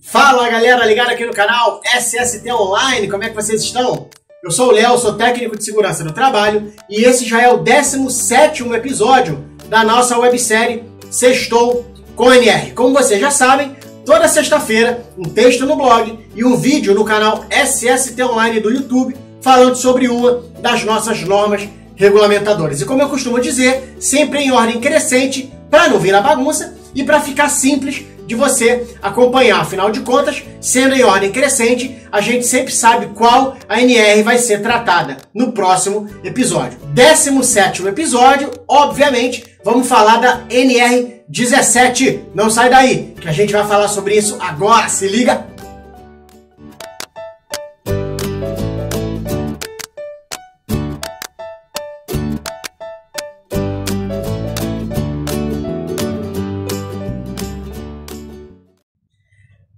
Fala galera, ligada aqui no canal SST Online, como é que vocês estão? Eu sou o Léo, sou técnico de segurança do trabalho e esse já é o 17º episódio da nossa websérie Sextou com NR. Como vocês já sabem, toda sexta-feira um texto no blog e um vídeo no canal SST Online do YouTube falando sobre uma das nossas normas regulamentadoras. E como eu costumo dizer, sempre em ordem crescente para não virar bagunça e para ficar simples de você acompanhar. Afinal de contas, sendo em ordem crescente, a gente sempre sabe qual a NR vai ser tratada no próximo episódio. 17º episódio, obviamente, vamos falar da NR 17. Não sai daí, que a gente vai falar sobre isso agora, se liga!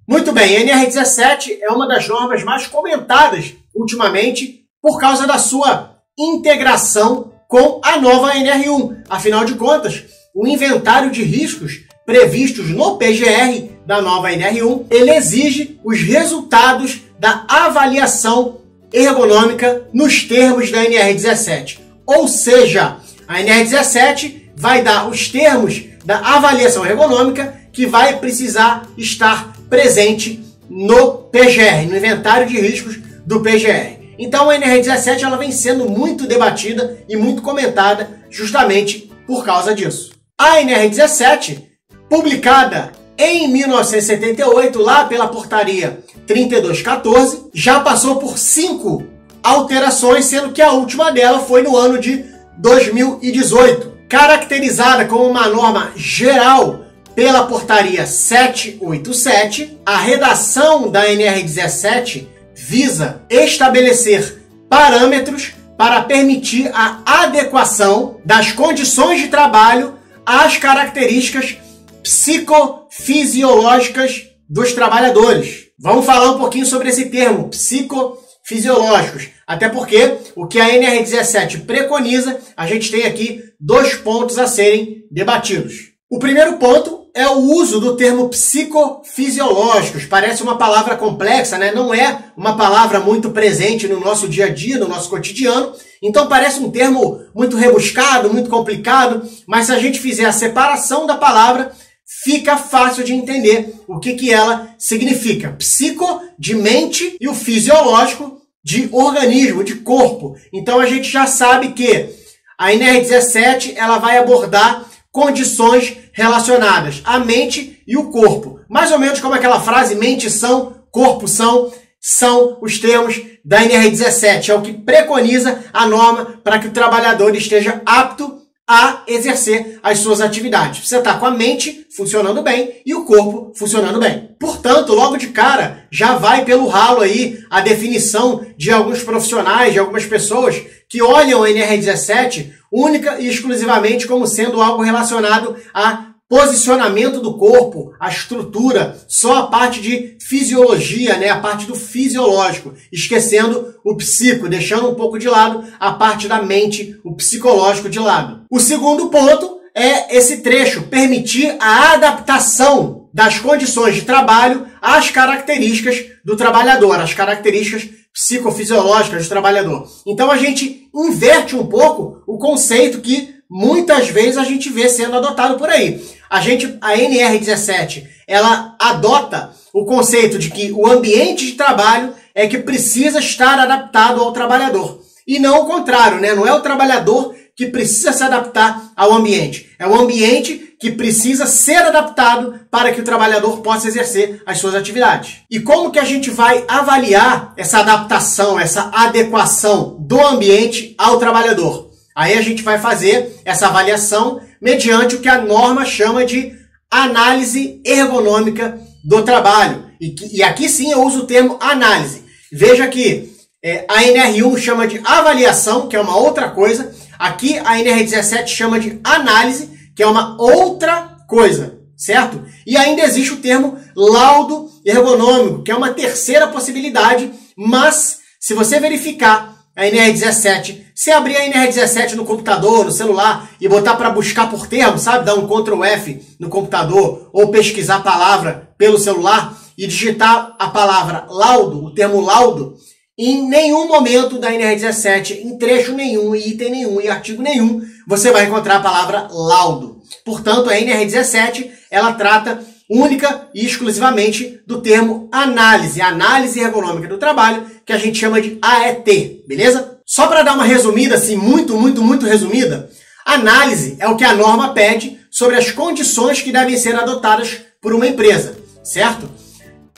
Muito bem, a NR17 é uma das normas mais comentadas ultimamente por causa da sua integração com a nova NR1. Afinal de contas, o inventário de riscos previstos no PGR da nova NR1, ele exige os resultados da avaliação ergonômica nos termos da NR17. Ou seja, a NR17 vai dar os termos da avaliação ergonômica que vai precisar estar presente no PGR, no inventário de riscos do PGR. Então a NR17 ela vem sendo muito debatida e muito comentada justamente por causa disso. A NR17, publicada em 1978, lá pela portaria 3214, já passou por 5 alterações, sendo que a última dela foi no ano de 2018. Caracterizada como uma norma geral pela portaria 787, a redação da NR17 visa estabelecer parâmetros para permitir a adequação das condições de trabalho às características psicofisiológicas dos trabalhadores. Vamos falar um pouquinho sobre esse termo, psicofisiológicos, até porque o que a NR17 preconiza, a gente tem aqui 2 pontos a serem debatidos. O primeiro ponto é o uso do termo psicofisiológicos. Parece uma palavra complexa, né? Não é uma palavra muito presente no nosso dia a dia, no nosso cotidiano. Então parece um termo muito rebuscado, muito complicado, mas se a gente fizer a separação da palavra, fica fácil de entender o que ela significa. Psico, de mente, e o fisiológico, de organismo, de corpo. Então a gente já sabe que a NR17 ela vai abordar condições relacionadas à mente e o corpo. Mais ou menos como aquela frase, mente são, corpo são os termos da NR17. É o que preconiza a norma para que o trabalhador esteja apto a exercer as suas atividades. Você está com a mente funcionando bem e o corpo funcionando bem. Portanto, logo de cara, já vai pelo ralo aí a definição de alguns profissionais, de algumas pessoas que olham a NR17 única e exclusivamente como sendo algo relacionado a posicionamento do corpo, a estrutura, só a parte de fisiologia, né? A parte do fisiológico, esquecendo o psico, deixando um pouco de lado a parte da mente, o psicológico de lado. O segundo ponto é esse trecho, permitir a adaptação das condições de trabalho às características do trabalhador, às características psicofisiológicas do trabalhador. Então a gente inverte um pouco o conceito que muitas vezes a gente vê sendo adotado por aí. A NR17, ela adota o conceito de que o ambiente de trabalho é que precisa estar adaptado ao trabalhador. E não o contrário, né? Não é o trabalhador que precisa se adaptar ao ambiente. É o ambiente que precisa ser adaptado para que o trabalhador possa exercer as suas atividades. E como que a gente vai avaliar essa adaptação, essa adequação do ambiente ao trabalhador? Aí a gente vai fazer essa avaliação mediante o que a norma chama de análise ergonômica do trabalho. E aqui sim eu uso o termo análise. Veja que a NR1 chama de avaliação, que é uma outra coisa. Aqui a NR17 chama de análise, que é uma outra coisa, certo? E ainda existe o termo laudo ergonômico, que é uma terceira possibilidade, mas se você verificar a NR17, se abrir a NR17 no computador, no celular e botar para buscar por termo, sabe? Dar um Ctrl F no computador ou pesquisar a palavra pelo celular, e digitar a palavra laudo, o termo laudo, em nenhum momento da NR17, em trecho nenhum, item nenhum e artigo nenhum, você vai encontrar a palavra laudo. Portanto, a NR17, ela trata única e exclusivamente do termo análise, análise ergonômica do trabalho, que a gente chama de AET, beleza? Só para dar uma resumida, assim, muito resumida, análise é o que a norma pede sobre as condições que devem ser adotadas por uma empresa, certo?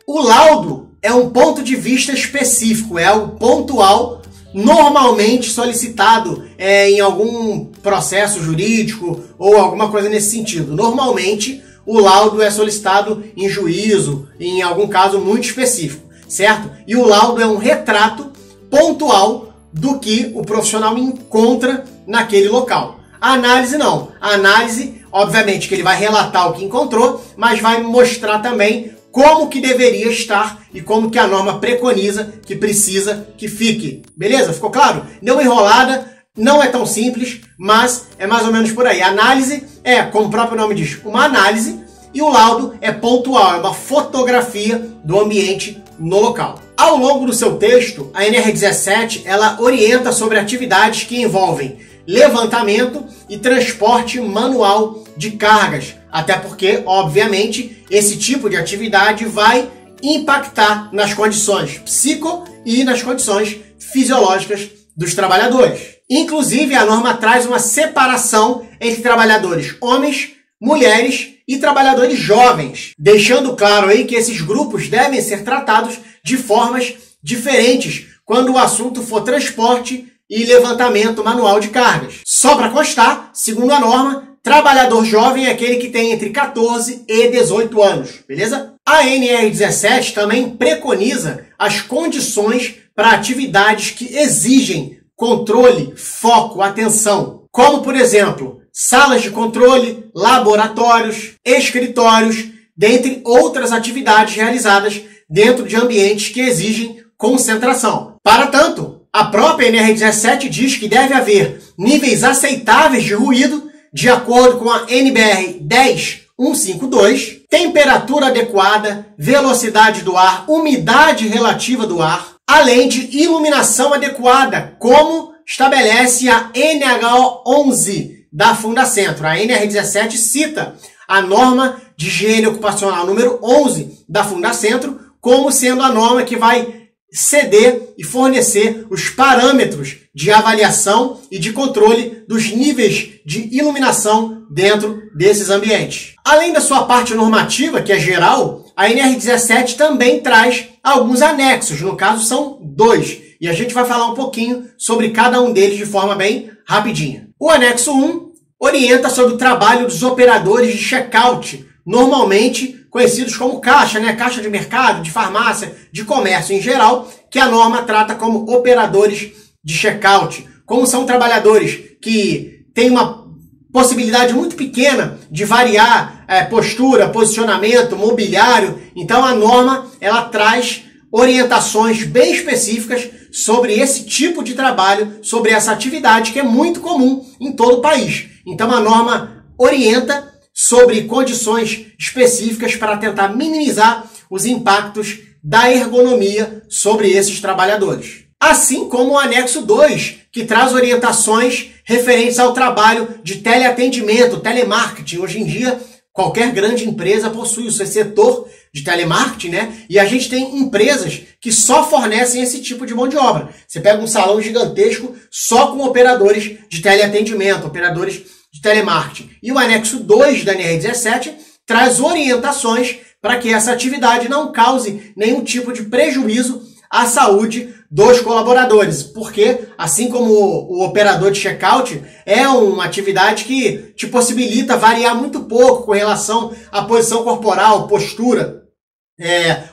O laudo é um ponto de vista específico, é algo pontual, normalmente solicitado em algum processo jurídico ou alguma coisa nesse sentido. Normalmente, o laudo é solicitado em juízo, em algum caso muito específico, certo? E o laudo é um retrato pontual do que o profissional encontra naquele local. A análise não. A análise, obviamente, que ele vai relatar o que encontrou, mas vai mostrar também como que deveria estar e como que a norma preconiza que precisa que fique. Beleza? Ficou claro? Deu uma enrolada, não é tão simples, mas é mais ou menos por aí. A análise é, como o próprio nome diz, uma análise, e o laudo é pontual, é uma fotografia do ambiente no local. Ao longo do seu texto, a NR17 ela orienta sobre atividades que envolvem levantamento e transporte manual de cargas, até porque, obviamente, esse tipo de atividade vai impactar nas condições psico e nas condições fisiológicas dos trabalhadores. Inclusive, a norma traz uma separação entre trabalhadores homens, mulheres e trabalhadores jovens, deixando claro aí que esses grupos devem ser tratados de formas diferentes quando o assunto for transporte e levantamento manual de cargas. Só para constar, segundo a norma, trabalhador jovem é aquele que tem entre 14 e 18 anos, beleza? A NR17 também preconiza as condições para atividades que exigem controle, foco, atenção, como, por exemplo, salas de controle, laboratórios, escritórios, dentre outras atividades realizadas dentro de ambientes que exigem concentração. Para tanto, a própria NR17 diz que deve haver níveis aceitáveis de ruído, de acordo com a NBR 10152, temperatura adequada, velocidade do ar, umidade relativa do ar, além de iluminação adequada, como estabelece a NH 11 da Fundacentro. A NR17 cita a norma de higiene ocupacional número 11 da Fundacentro como sendo a norma que vai ceder e fornecer os parâmetros de avaliação e de controle dos níveis de iluminação dentro desses ambientes. Além da sua parte normativa, que é geral, a NR17 também traz alguns anexos, no caso são 2, e a gente vai falar um pouquinho sobre cada um deles de forma bem rapidinha. O anexo 1 orienta sobre o trabalho dos operadores de checkout, normalmente conhecidos como caixa, né? Caixa de mercado, de farmácia, de comércio em geral, que a norma trata como operadores de checkout. Como são trabalhadores que têm uma possibilidade muito pequena de variar postura, posicionamento, mobiliário, então a norma ela traz orientações bem específicas sobre esse tipo de trabalho, sobre essa atividade que é muito comum em todo o país. Então a norma orienta sobre condições específicas para tentar minimizar os impactos da ergonomia sobre esses trabalhadores. Assim como o anexo 2, que traz orientações referentes ao trabalho de teleatendimento, telemarketing. Hoje em dia, qualquer grande empresa possui o seu setor de telemarketing, né? E a gente tem empresas que só fornecem esse tipo de mão de obra. Você pega um salão gigantesco só com operadores de teleatendimento, operadores de telemarketing. E o anexo 2 da NR17 traz orientações para que essa atividade não cause nenhum tipo de prejuízo à saúde dos colaboradores, porque, assim como o operador de checkout, é uma atividade que te possibilita variar muito pouco com relação à posição corporal, postura,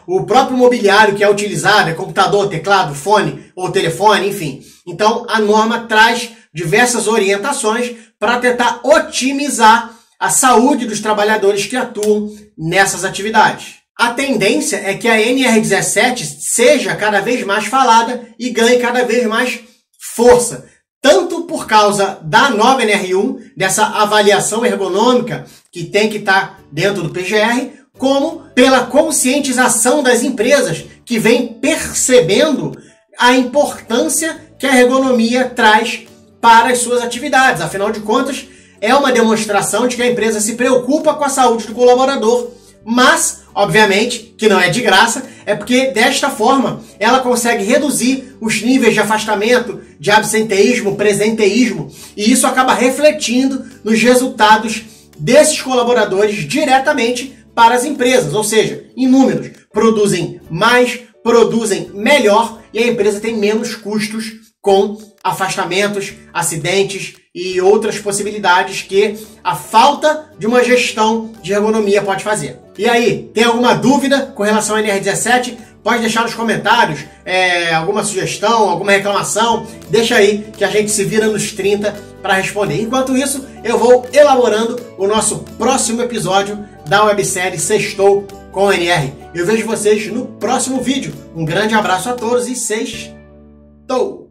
o próprio mobiliário que é utilizado, computador, teclado, fone ou telefone, enfim. Então, a norma traz diversas orientações para tentar otimizar a saúde dos trabalhadores que atuam nessas atividades. A tendência é que a NR17 seja cada vez mais falada e ganhe cada vez mais força, tanto por causa da nova NR1, dessa avaliação ergonômica que tem que estar dentro do PGR, como pela conscientização das empresas que vêm percebendo a importância que a ergonomia traz para as suas atividades. Afinal de contas, é uma demonstração de que a empresa se preocupa com a saúde do colaborador, mas, obviamente, que não é de graça, é porque desta forma ela consegue reduzir os níveis de afastamento, de absenteísmo, presenteísmo, e isso acaba refletindo nos resultados desses colaboradores diretamente para as empresas, ou seja, em números, produzem mais, produzem melhor e a empresa tem menos custos com afastamentos, acidentes e outras possibilidades que a falta de uma gestão de ergonomia pode fazer. E aí, tem alguma dúvida com relação ao NR17? Pode deixar nos comentários alguma sugestão, alguma reclamação, deixa aí que a gente se vira nos 30 para responder. Enquanto isso, eu vou elaborando o nosso próximo episódio da websérie Sextou com o NR. Eu vejo vocês no próximo vídeo. Um grande abraço a todos e sextou!